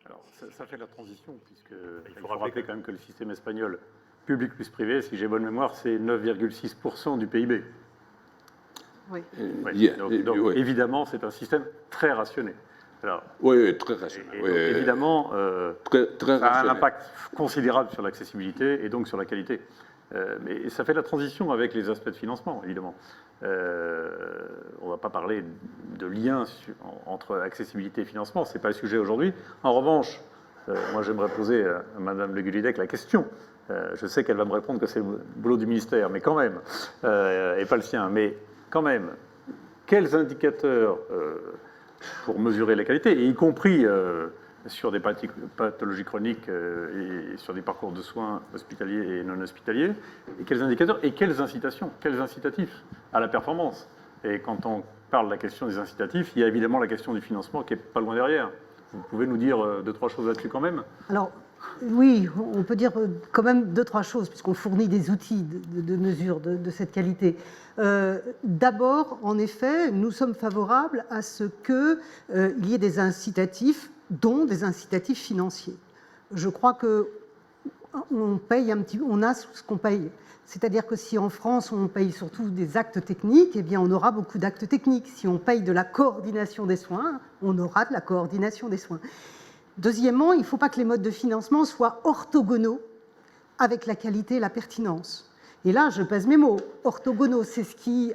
Alors, ça fait la transition, puisqu'il faut rappeler quand même que le système espagnol, public plus privé, si j'ai bonne mémoire, c'est 9,6% du PIB. Oui. Donc, évidemment, c'est un système très rationné. Alors, Oui, très rationnel. donc, évidemment, Très ça a un rationnel. impact considérable sur l'accessibilité et donc sur la qualité. Mais ça fait la transition avec les aspects de financement, évidemment. On ne va pas parler de lien entre accessibilité et financement, ce n'est pas le sujet aujourd'hui. En revanche, moi j'aimerais poser à Mme Le Guilludec la question. Je sais qu'elle va me répondre que c'est le boulot du ministère, mais quand même, et pas le sien, mais quand même, quels indicateurs pour mesurer la qualité, et y compris sur des pathologies chroniques et sur des parcours de soins hospitaliers et non hospitaliers, et quels indicateurs et quelles incitations, quels incitatifs à la performance. Et quand on parle de la question des incitatifs, il y a évidemment la question du financement qui n'est pas loin derrière. Vous pouvez nous dire deux, trois choses là-dessus quand même? Alors, oui, on peut dire quand même deux, trois choses, puisqu'on fournit des outils de mesure de cette qualité. D'abord, en effet, nous sommes favorables à ce qu'il y ait des incitatifs, dont des incitatifs financiers. Je crois qu'on paye on a ce qu'on paye. C'est-à-dire que si en France, on paye surtout des actes techniques, eh bien, on aura beaucoup d'actes techniques. Si on paye de la coordination des soins, on aura de la coordination des soins. Deuxièmement, il ne faut pas que les modes de financement soient orthogonaux avec la qualité et la pertinence. Et là, je pèse mes mots. Orthogonaux, c'est ce qui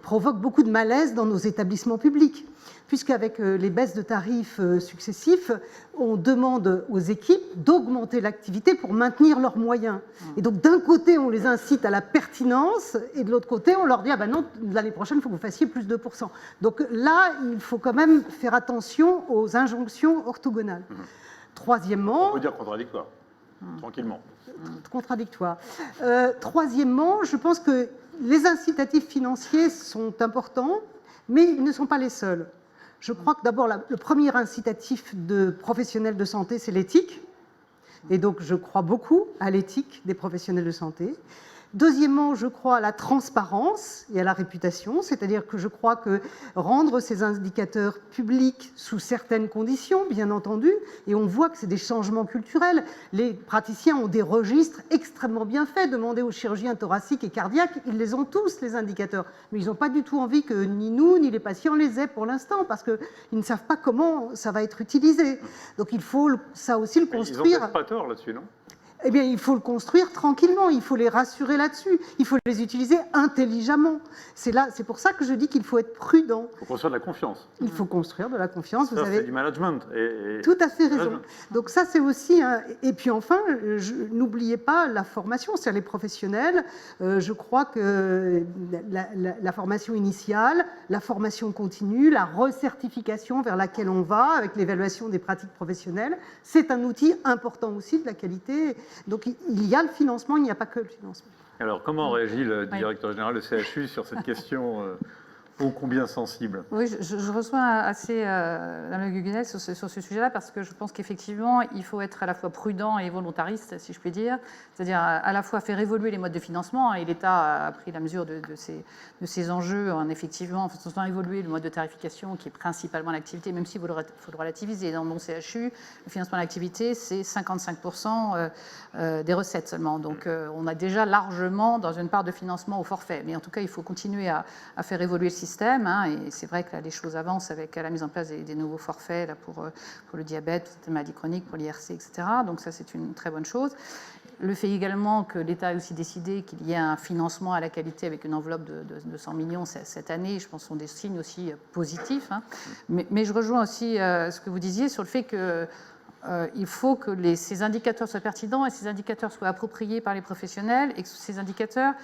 provoque beaucoup de malaise dans nos établissements publics, puisqu'avec les baisses de tarifs successifs, on demande aux équipes d'augmenter l'activité pour maintenir leurs moyens. Et donc, d'un côté, on les incite à la pertinence, et de l'autre côté, on leur dit « Ah ben non, l'année prochaine, il faut que vous fassiez plus de %. » Donc là, il faut quand même faire attention aux injonctions orthogonales. Troisièmement... On peut dire contradictoire, tranquillement. Contradictoire. Troisièmement, je pense que les incitatifs financiers sont importants, mais ils ne sont pas les seuls. Je crois que d'abord, le premier incitatif de professionnels de santé, c'est l'éthique. Et donc, je crois beaucoup à l'éthique des professionnels de santé. Deuxièmement, je crois à la transparence et à la réputation, c'est-à-dire que je crois que rendre ces indicateurs publics sous certaines conditions, bien entendu, et on voit que c'est des changements culturels. Les praticiens ont des registres extrêmement bien faits. Demandez aux chirurgiens thoraciques et cardiaques, ils les ont tous, les indicateurs. Mais ils n'ont pas du tout envie que ni nous, ni les patients les aient pour l'instant, parce qu'ils ne savent pas comment ça va être utilisé. Donc il faut ça aussi le construire. Ils n'ont peut-être pas tort là-dessus, non ? Eh bien, il faut le construire tranquillement, il faut les rassurer là-dessus, il faut les utiliser intelligemment. C'est pour ça que je dis qu'il faut être prudent. Il faut construire de la confiance. Il faut construire de la confiance. Ça, c'est du management. Tout à fait raison. Donc ça, c'est aussi... Et puis enfin, n'oubliez pas la formation, c'est-à-dire les professionnels. Je crois que la formation initiale, la formation continue, la recertification vers laquelle on va avec l'évaluation des pratiques professionnelles, c'est un outil important aussi de la qualité. Donc il y a le financement, il n'y a pas que le financement. Alors comment réagit le directeur général du CHU sur cette question ô combien sensible? Oui, je rejoins assez Mme Le Guilludec sur ce sujet-là, parce que je pense qu'effectivement, il faut être à la fois prudent et volontariste, si je puis dire, c'est-à-dire à la fois faire évoluer les modes de financement, et l'État a pris la mesure de ces enjeux en effectivement faisant évoluer le mode de tarification qui est principalement l'activité, même s'il faut le relativiser. Dans mon CHU, le financement de l'activité, c'est 55% des recettes seulement. Donc on a déjà largement dans une part de financement au forfait. Mais en tout cas, il faut continuer à faire évoluer le système, hein, et c'est vrai que là, les choses avancent avec la mise en place des nouveaux forfaits là, pour le diabète, pour les maladies chroniques, pour l'IRC, etc. Donc ça, c'est une très bonne chose. Le fait également que l'État a aussi décidé qu'il y ait un financement à la qualité avec une enveloppe de 100 millions cette année, je pense que ce sont des signes aussi positifs. Hein. Mais je rejoins aussi ce que vous disiez sur le fait que il faut que ces indicateurs soient pertinents et ces indicateurs soient appropriés par les professionnels et que ces indicateurs,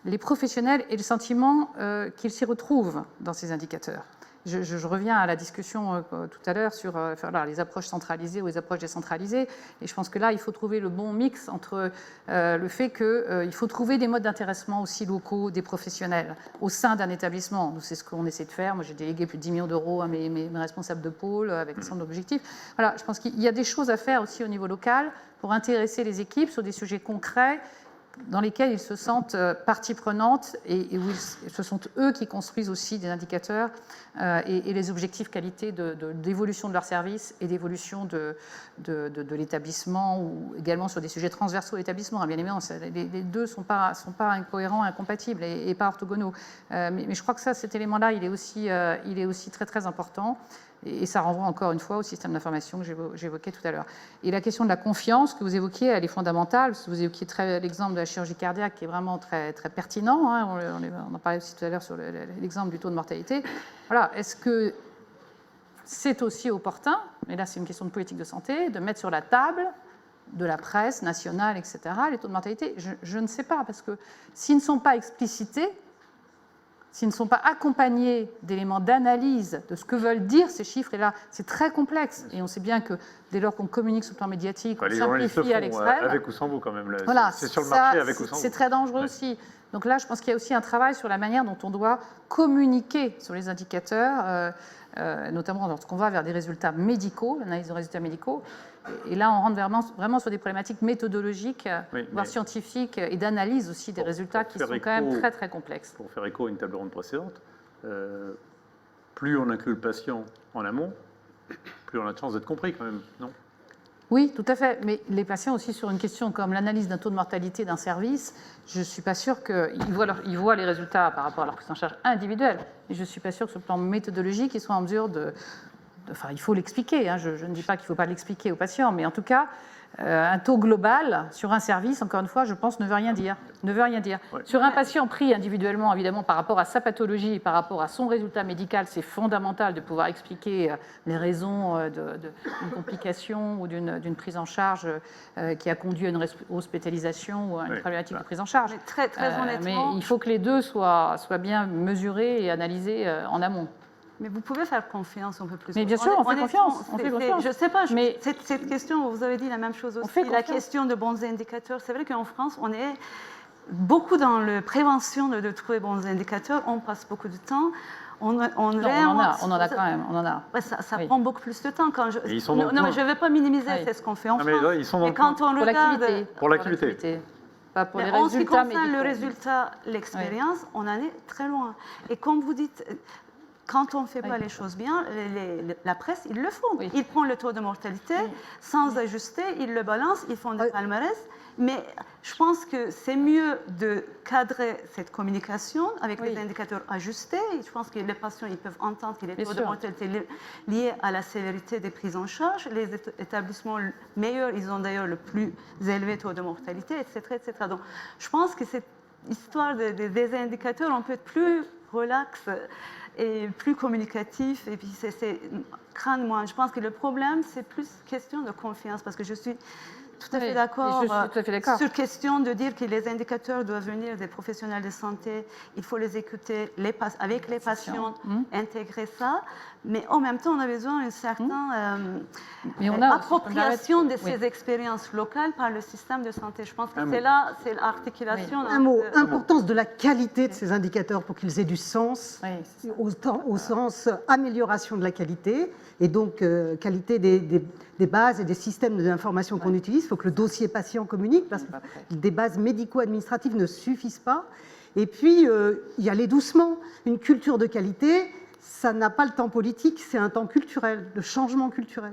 les professionnels aient le sentiment qu'ils s'y retrouvent dans ces indicateurs. Je reviens à la discussion tout à l'heure sur les approches centralisées ou les approches décentralisées. Et je pense que là, il faut trouver le bon mix entre le fait qu'il faut trouver des modes d'intéressement aussi locaux des professionnels au sein d'un établissement. Nous, c'est ce qu'on essaie de faire. Moi, j'ai délégué plus de 10 millions d'euros à mes responsables de pôle avec un certain nombre d'objectifs. Voilà, je pense qu'il y a des choses à faire aussi au niveau local pour intéresser les équipes sur des sujets concrets dans lesquels ils se sentent partie prenante et où ce sont eux qui construisent aussi des indicateurs et les objectifs qualité d'évolution de leur service et d'évolution de l'établissement ou également sur des sujets transversaux à l'établissement. Bien évidemment, les deux ne sont pas incohérents, incompatibles et pas orthogonaux. Mais je crois que cet élément-là, il est aussi très, très important. Et ça renvoie encore une fois au système d'information que j'évoquais tout à l'heure. Et la question de la confiance que vous évoquiez, elle est fondamentale. Parce que vous évoquiez l'exemple de la chirurgie cardiaque qui est vraiment très, très pertinent. Hein. On en parlait aussi tout à l'heure sur l'exemple du taux de mortalité. Voilà. Est-ce que c'est aussi opportun, mais là c'est une question de politique de santé, de mettre sur la table de la presse nationale, etc., les taux de mortalité? Je ne sais pas, parce que s'ils ne sont pas explicités, s'ils ne sont pas accompagnés d'éléments d'analyse de ce que veulent dire ces chiffres, et là, c'est très complexe. Et on sait bien que dès lors qu'on communique sur le plan médiatique, on simplifie à l'extrême. Avec ou sans vous, quand même. Voilà, c'est sur le marché avec ou sans vous. C'est très dangereux aussi. Donc là, je pense qu'il y a aussi un travail sur la manière dont on doit communiquer sur les indicateurs, notamment lorsqu'on va vers des résultats médicaux, l'analyse de résultats médicaux. Et là, on rentre vraiment sur des problématiques méthodologiques, voire scientifiques, et d'analyse aussi des résultats qui sont quand même très, très complexes. Pour faire écho à une table ronde précédente, plus on inclut le patient en amont, plus on a de chances d'être compris quand même, non? Oui, tout à fait. Mais les patients aussi, sur une question comme l'analyse d'un taux de mortalité d'un service, je ne suis pas sûre qu'ils voient les résultats par rapport à leur prise en charge individuelle. Et je ne suis pas sûre que sur le plan méthodologique, ils soient en mesure Enfin, il faut l'expliquer. Hein. Je ne dis pas qu'il ne faut pas l'expliquer aux patients, mais en tout cas, un taux global sur un service, encore une fois, je pense, ne veut rien dire. Ne veut rien dire. Ouais. Sur un patient pris individuellement, évidemment, par rapport à sa pathologie et par rapport à son résultat médical, c'est fondamental de pouvoir expliquer les raisons d'une complication ou d'une prise en charge qui a conduit à une hospitalisation ou à une problématique de prise en charge. Mais très, très honnêtement, mais il faut que les deux soient bien mesurés et analysés en amont. Mais vous pouvez faire confiance un peu plus. Mais bien sûr, on fait confiance. Je ne sais pas, mais cette question, vous avez dit la même chose aussi. La question de bons indicateurs, c'est vrai qu'en France, on est beaucoup dans la prévention de trouver bons indicateurs. On passe beaucoup de temps. On en a quand même. On en a. Ouais, ça prend beaucoup plus de temps. Quand mais je ne vais pas minimiser, c'est ce qu'on fait en France. Mais quand on regarde... Pour l'activité. Pas pour les résultats. En ce qui concerne médicaux. le résultat, l'expérience, on en est très loin. Et comme vous dites... Quand on ne fait pas les choses bien, la presse, ils le font. Ils prennent le taux de mortalité sans ajuster, ils le balancent, ils font des palmarès. Mais je pense que c'est mieux de cadrer cette communication avec des indicateurs ajustés. Je pense que les patients ils peuvent entendre que les taux de mortalité liés à la sévérité des prises en charge. Les établissements meilleurs, ils ont d'ailleurs le plus élevé taux de mortalité, etc. etc. Donc, je pense que cette histoire des indicateurs, on peut être plus relax et plus communicatif, et puis c'est craindre moins. Je pense que le problème, c'est plus question de confiance, parce que je suis tout à fait d'accord sur question de dire que les indicateurs doivent venir des professionnels de santé, il faut les écouter avec les patients, intégrer ça, mais en même temps, on a besoin d'une certaine appropriation de ces expériences locales par le système de santé. Je pense que c'est l'articulation. Un mot, importance de la qualité de ces indicateurs pour qu'ils aient du sens, au sens amélioration de la qualité, et donc qualité des bases et des systèmes d'information qu'on utilise. Il faut que le dossier patient communique, parce que des bases médico-administratives ne suffisent pas. Et puis, y aller doucement. Une culture de qualité, ça n'a pas le temps politique, c'est un temps culturel, de changement culturel.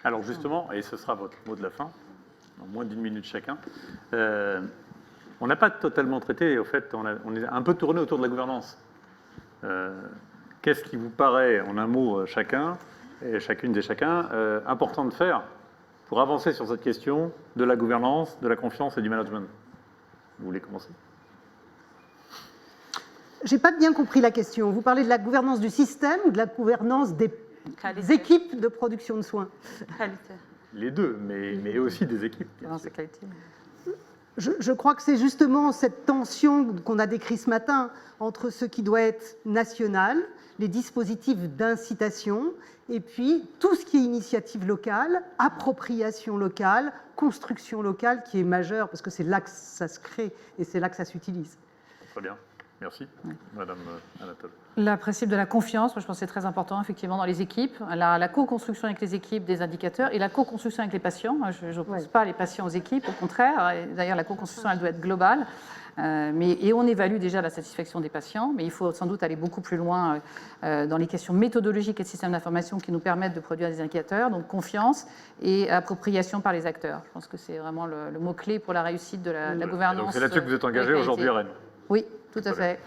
Alors justement, et ce sera votre mot de la fin, en moins d'1 minute chacun, on n'a pas totalement traité, au fait, on est un peu tourné autour de la gouvernance. Qu'est-ce qui vous paraît, en un mot chacun, et chacune des chacun, important de faire pour avancer sur cette question de la gouvernance, de la confiance et du management? Vous voulez commencer? Je n'ai pas bien compris la question. Vous parlez de la gouvernance du système ou de la gouvernance des équipes de production de soins? les deux, mais aussi des équipes. bien Dans sûr. sa qualité. Je crois que c'est justement cette tension qu'on a décrite ce matin entre ce qui doit être national, les dispositifs d'incitation, et puis tout ce qui est initiative locale, appropriation locale, construction locale, qui est majeure, parce que c'est là que ça se crée et c'est là que ça s'utilise. Très bien. Merci, Madame Anatole. Le principe de la confiance, moi, je pense que c'est très important, effectivement, dans les équipes. La co-construction avec les équipes des indicateurs et la co-construction avec les patients. Je n'oppose pas les patients aux équipes, au contraire. D'ailleurs, la co-construction, elle doit être globale. Et on évalue déjà la satisfaction des patients, mais il faut sans doute aller beaucoup plus loin dans les questions méthodologiques et de systèmes d'information qui nous permettent de produire des indicateurs. Donc, confiance et appropriation par les acteurs. Je pense que c'est vraiment le mot-clé pour la réussite de la gouvernance. Donc, c'est là-dessus que vous êtes engagé de la aujourd'hui à Rennes. Oui, tout à fait.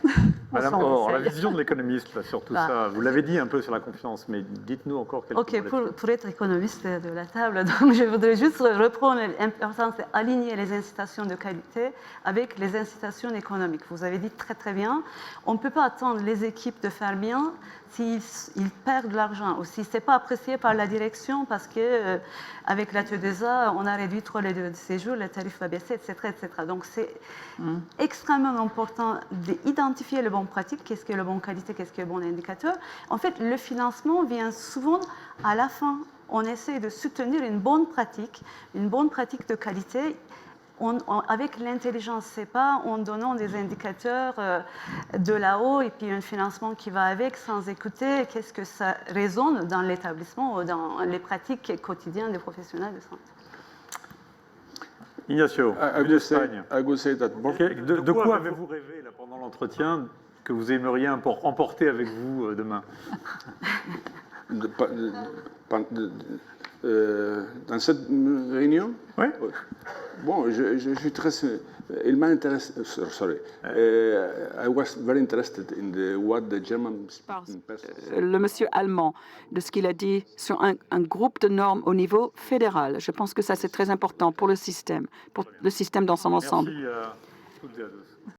Madame On Or, la essaye. vision de l'économiste là, sur tout ça, vous l'avez dit un peu sur la confiance, mais dites-nous encore quelques Ok, mots là-dessus. pour être économiste de la table, donc je voudrais juste reprendre l'importance d'aligner les incitations de qualité avec les incitations économiques. Vous avez dit très très bien, on ne peut pas attendre les équipes de faire bien s'ils perdent de l'argent ou si ce n'est pas apprécié par la direction parce que avec la TE2A, on a réduit 3 les de séjour, le tarif va baisser, etc. etc. Donc c'est extrêmement important d'identifier le bon pratique, qu'est-ce que le bon qualité, qu'est-ce que le bon indicateur. En fait, le financement vient souvent à la fin. On essaie de soutenir une bonne pratique de qualité. Avec l'intelligence, c'est pas en donnant des indicateurs de là-haut et puis un financement qui va avec sans écouter qu'est-ce que ça résonne dans l'établissement ou dans les pratiques quotidiennes des professionnels de santé. Ignacio, I would say that de quoi avez-vous rêvé là, pendant l'entretien que vous aimeriez emporter avec vous demain? Dans cette réunion, Oui. bon, je suis très. Il m'a intéressé. Sorry, I was very interested in what the German speaking person said. Le monsieur allemand, de ce qu'il a dit sur un groupe de normes au niveau fédéral. Je pense que ça, c'est très important pour le système dans son ensemble. Merci à toutes et à tous.